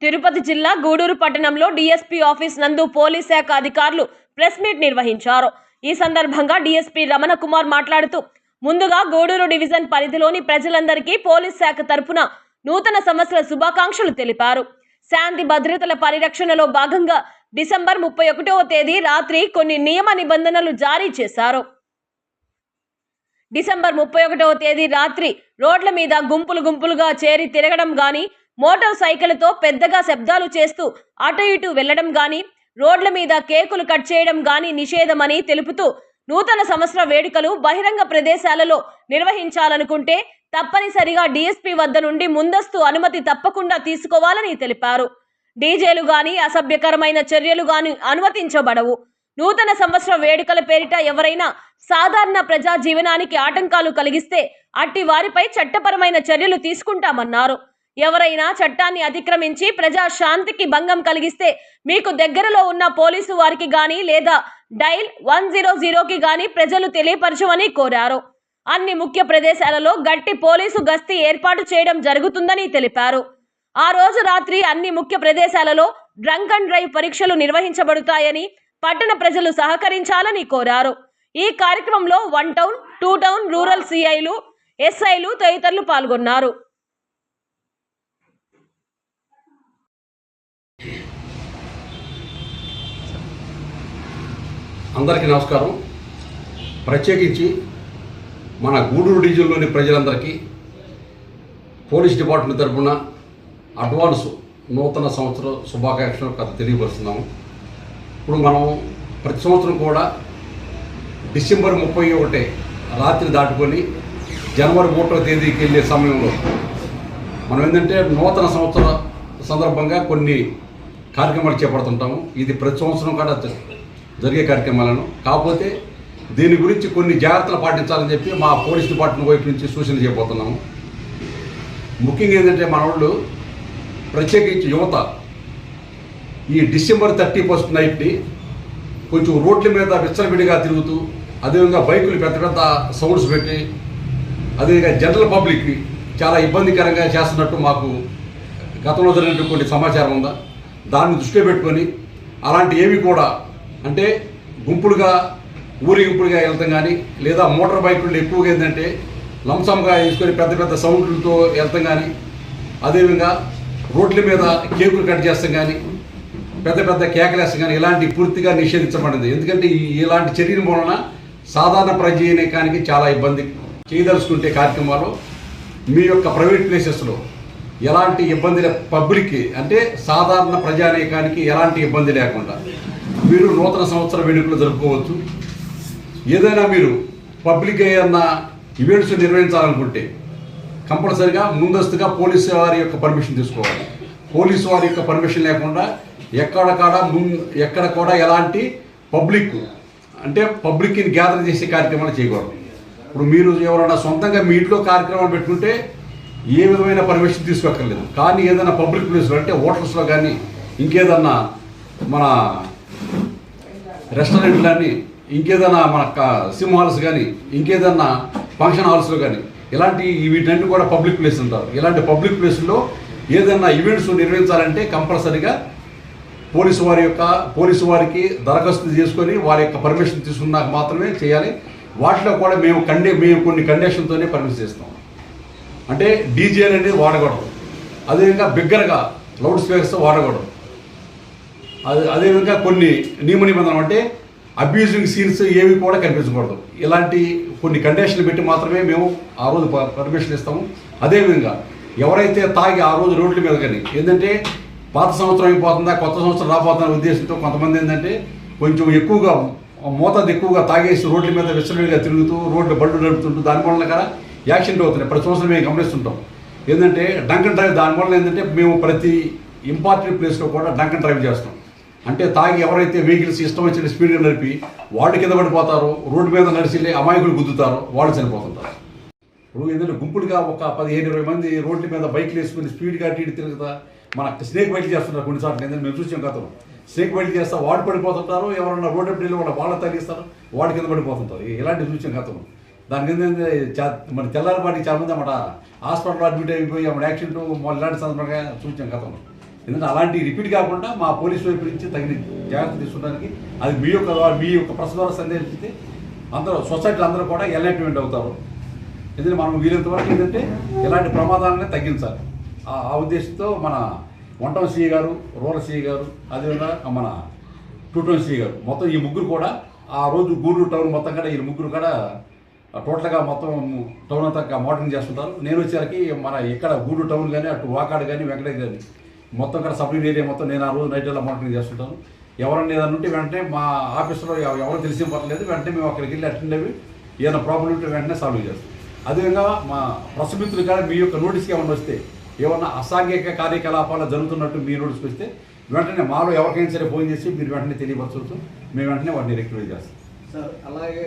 తిరుపతి జిల్లా గూడూరు పట్టణంలో DSP office నందు పోలీస్ శాఖ అధికారులు ప్రెస్ మీట్ నిర్వహించారు. ఈ సందర్భంగా డీఎస్పీ రమణ కుమార్ మాట్లాడుతూ, ముందుగా గూడూరు డివిజన్ పరిధిలోని ప్రజలందరికీ పోలీస్ శాఖ తరపున నూతన సంవత్సర శుభాకాంక్షలు తెలిపారు. శాంతి భద్రతల పరిరక్షణలో భాగంగా డిసెంబర్ 31వ తేదీ రాత్రి కొన్ని నియమ నిబంధనలు జారీ చేశారు. డిసెంబర్ 31వ తేదీ రాత్రి రోడ్ల మీద గుంపులుగా చేరి తిరగడం గాని, మోటార్ సైకిళ్లతో పెద్దగా శబ్దాలు చేస్తూ అటు ఇటు వెళ్లడం గాని, రోడ్ల మీద కేకులు కట్ చేయడం గాని నిషేధమని తెలుపుతూ, నూతన సంవత్సర వేడుకలు బహిరంగ ప్రదేశాలలో నిర్వహించాలనుకుంటే తప్పనిసరిగా డీఎస్పీ వద్ద నుండి ముందస్తు అనుమతి తప్పకుండా తీసుకోవాలని తెలిపారు. డీజేలు గాని, అసభ్యకరమైన చర్యలు గాని అనుమతించబడవు. నూతన సంవత్సర వేడుకల పేరిట ఎవరైనా సాధారణ ప్రజా జీవనానికి ఆటంకాలు కలిగిస్తే అట్టి వారిపై చట్టపరమైన చర్యలు తీసుకుంటామన్నారు. ఎవరైనా చట్టాన్ని అతిక్రమించి ప్రజా శాంతికి భంగం కలిగిస్తే మీకు దగ్గరలో ఉన్న పోలీసు వారికి గాని లేదా డైల్ 100కి గాని ప్రజలు తెలియపరచమని కోరారు. అన్ని ముఖ్య ప్రదేశాలలో గట్టి పోలీసు గస్తీ ఏర్పాటు చేయడం జరుగుతుందని తెలిపారు. ఆ రోజు రాత్రి అన్ని ముఖ్య ప్రదేశాలలో డ్రంక్ అండ్ డ్రైవ్ పరీక్షలు నిర్వహించబడతాయని పట్టణ ప్రజలు సహకరించాలని కోరారు. ఈ కార్యక్రమంలో 1 టౌన్, 2 టౌన్ రూరల్ సిఐలు, ఎస్ఐలు తదితరులు పాల్గొన్నారు. అందరికీ నమస్కారం. ప్రత్యేకించి మన గూడూరు డివిజన్లోని ప్రజలందరికీ పోలీస్ డిపార్ట్మెంట్ తరఫున అడ్వాన్స్ నూతన సంవత్సర శుభాకాంక్షలు తెలియపరుస్తున్నాము. ఇప్పుడు మనం ప్రతి సంవత్సరం కూడా డిసెంబర్ 31 రాత్రి దాటుకొని జనవరి 1వ తేదీకి వెళ్ళే సమయంలో మనం ఏంటంటే నూతన సంవత్సర సందర్భంగా కొన్ని కార్యక్రమాలు చేపడుతుంటాము. ఇది ప్రతి సంవత్సరం కూడా జరిగే కార్యక్రమాలను, కాకపోతే దీని గురించి కొన్ని జాగ్రత్తలు పాటించాలని చెప్పి మా పోలీస్ డిపార్ట్మెంట్ వైపు నుంచి సూచనలు చేయబోతున్నాము. ముఖ్యంగా ఏంటంటే మన వాళ్ళు ప్రత్యేకించి యువత ఈ డిసెంబర్ 31 నైట్ని కొంచెం రోడ్ల మీద విచ్చలవిడిగా తిరుగుతూ, అదేవిధంగా బైకులు పెద్ద పెద్ద సౌండ్స్ పెట్టి, అదేవిధంగా జనరల్ పబ్లిక్కి చాలా ఇబ్బందికరంగా చేస్తున్నట్టు మాకు గతంలో జరిగినటువంటి కొన్ని సమాచారం ఉందా. దాన్ని దృష్టిలో పెట్టుకొని అలాంటి ఏవి కూడా అంటే గుంపులుగా ఊరేగింపులుగా వెళ్తాం కానీ, లేదా మోటార్ బైకులు ఎక్కువగా ఏంటంటే లంసంగా వేసుకొని పెద్ద పెద్ద సౌండ్లతో వెళ్తాం కానీ, అదేవిధంగా రోడ్ల మీద కేకులు కట్ చేస్తాం కానీ, పెద్ద పెద్ద కేకలేస్తాం కానీ ఇలాంటి పూర్తిగా నిషేధించబడింది. ఎందుకంటే ఇలాంటి చర్యల వలన సాధారణ ప్రజానీకానికి చాలా ఇబ్బంది. చేయదలుచుకుంటే కార్యక్రమాలు మీ యొక్క ప్రైవేట్ ప్లేసెస్లో ఎలాంటి ఇబ్బంది పబ్లిక్కి అంటే సాధారణ ప్రజానీకానికి ఎలాంటి ఇబ్బంది లేకుండా మీరు నూతన సంవత్సర వేడుకలు జరుపుకోవచ్చు. ఏదైనా మీరు పబ్లిక్ ఏదన్నా ఈవెంట్స్ నిర్వహించాలనుకుంటే కంపల్సరిగా ముందస్తుగా పోలీసు వారి యొక్క పర్మిషన్ తీసుకోవాలి. పోలీసు వారి యొక్క పర్మిషన్ లేకుండా ఎక్కడ కూడా ఎలాంటి పబ్లిక్ని గ్యాదర్ చేసే కార్యక్రమాలు చేయకూడదు. ఇప్పుడు మీరు ఎవరైనా సొంతంగా మీ ఇంట్లో కార్యక్రమాలు పెట్టుకుంటే ఏ విధమైన పర్మిషన్ తీసుకోక్కర్లేదు. కానీ ఏదైనా పబ్లిక్ ప్లేస్లో అంటే హోటల్స్లో కానీ, ఇంకేదన్నా మన రెస్టారెంట్లు కానీ, ఇంకేదైనా మన సినిమా హాల్స్ కానీ, ఇంకేదన్నా ఫంక్షన్ హాల్స్లో కానీ ఇలాంటి వీటన్నిటి కూడా పబ్లిక్ ప్లేస్ ఉంటారు. ఇలాంటి పబ్లిక్ ప్లేస్లో ఏదైనా ఈవెంట్స్ నిర్వహించాలంటే కంపల్సరీగా పోలీసు వారికి దరఖాస్తు చేసుకొని వారి యొక్క పర్మిషన్ తీసుకున్నాక మాత్రమే చేయాలి. వాటిలో కూడా మేము కొన్ని కండిషన్తోనే పర్మిషన్ చేస్తాం. అంటే డీజేలు అనేది వాడకూడదు, అదేవిధంగా బిగ్గరగా లౌడ్ స్పీకర్స్ వాడకూడదు, అదేవిధంగా కొన్ని నియమ నిబంధనలు అంటే అబ్యూజింగ్ సీన్స్ ఏవి కూడా కనిపించకూడదు. ఇలాంటి కొన్ని కండిషన్లు పెట్టి మాత్రమే మేము ఆ రోజు పర్మిషన్ ఇస్తాము. అదేవిధంగా ఎవరైతే తాగి ఆ రోజు రోడ్ల మీద కానీ ఏంటంటే పాత సంవత్సరం అయిపోతుందా కొత్త సంవత్సరం రాబోతున్న ఉద్దేశంతో కొంతమంది ఏంటంటే కొంచెం ఎక్కువగా మోతాదు ఎక్కువగా తాగేసి రోడ్ల మీద విచ్చలవిడిగా తిరుగుతూ బళ్ళు నడుపుతుంటూ దానివల్ల కదా యాక్సిడెంట్ అవుతున్నాయి. ప్రతి సంవత్సరం మేము గమనిస్తుంటాం. ఏంటంటే డంక్ అండ్ డ్రైవ్ దానివల్ల ఏంటంటే మేము ప్రతి ఇంపార్టెంట్ ప్లేస్లో కూడా డంక్ అండ్ డ్రైవ్ చేస్తాం. అంటే తాగి ఎవరైతే వెహికల్స్ ఇష్టం వచ్చిన స్పీడ్గా నడిపి వాళ్ళు కింద పడిపోతారో, రోడ్డు మీద నడిచి అమాయకులు గుద్దుతారో వాళ్ళు చనిపోతుంటారు. ఇప్పుడు ఏంటంటే గుంపులుగా ఒక 15-20 మంది రోడ్ల మీద బైక్లు వేసుకుని స్పీడ్గా టీడి తిరుగుతా మన స్నేక్ బైక్ చేస్తున్నారు. కొన్నిసార్లు ఏంటంటే మేము చూసాం గతంలో స్నేక్ బైక్ చేస్తా వాడు పడిపోతుంటారు, ఎవరన్నా రోడ్డు ఎప్పుడు వాళ్ళ తగ్గిస్తారు, వాడు కింద పడిపోతుంటారు. ఇలాంటివి చూసాం గతంలో. దానికి ఏంటంటే మన తెల్లారిపాటికి చాలా మంది అన్నమాట హాస్పిటల్లో అడ్మిట్ అయిపోయి అప్పుడు యాక్సిడెంట్ ఇలాంటి సందర్భంగా చూసాం గతంలో. ఎందుకంటే అలాంటి రిపీట్ కాకుండా మా పోలీసు వైపు నుంచి తగిన జాగ్రత్త తీసుకోవడానికి అది మీ యొక్క ప్రెస్ ద్వారా సందేశిస్తే అందరూ సొసైటీలో అందరూ కూడా ఎలర్ట్మెంట్ అవుతారు. ఎందుకంటే మనం వీలైనంత వరకు ఏంటంటే ఇలాంటి ప్రమాదాలనే తగ్గించాలి. ఆ ఉద్దేశంతో మన 1 టౌన్ సిఐ గారు, రూరల్ సిఐ గారు, అదేవిధంగా మన 2 టౌన్ సిఐ గారు మొత్తం ఈ ముగ్గురు కూడా ఆ రోజు గూడూరు టౌన్ మొత్తం కూడా ఈ ముగ్గురు కూడా టోటల్గా మొత్తం టౌన్ అంతా మోటరింగ్ చేస్తుంటారు. నేను వచ్చేసరికి మన ఇక్కడ గూడూరు టౌన్ కానీ అటు వాకాడు కానీ వెంకటగిరి కానీ మొత్తం కూడా సబ్ ఏరియా మొత్తం నేను ఆ రోజు నైట్ ఎలా మోటరింగ్ చేస్తుంటాను. ఎవరన్నా ఏదైనా ఉంటే వెంటనే మా ఆఫీస్లో ఎవరు తెలిసి పర్లేదు, వెంటనే మేము అక్కడికి వెళ్ళి అటెండ్ అయ్యి ఏదైనా ప్రాబ్లం ఉంటే వెంటనే సాల్వ్ చేస్తాం. అదేవిధంగా మా ప్రెస్ మిత్రులు కానీ మీ యొక్క నోటీస్కి ఏమన్నా వస్తే ఏమన్నా అసాంఘిక కార్యకలాపాలు జరుగుతున్నట్టు మీ నోటీస్కి వస్తే వెంటనే మాలో ఎవరికైనా సరే ఫోన్ చేసి మీరు వెంటనే తెలియపరచవచ్చు. మేము వెంటనే వాటిని రెక్టిఫై చేస్తాం. సార్ అలాగే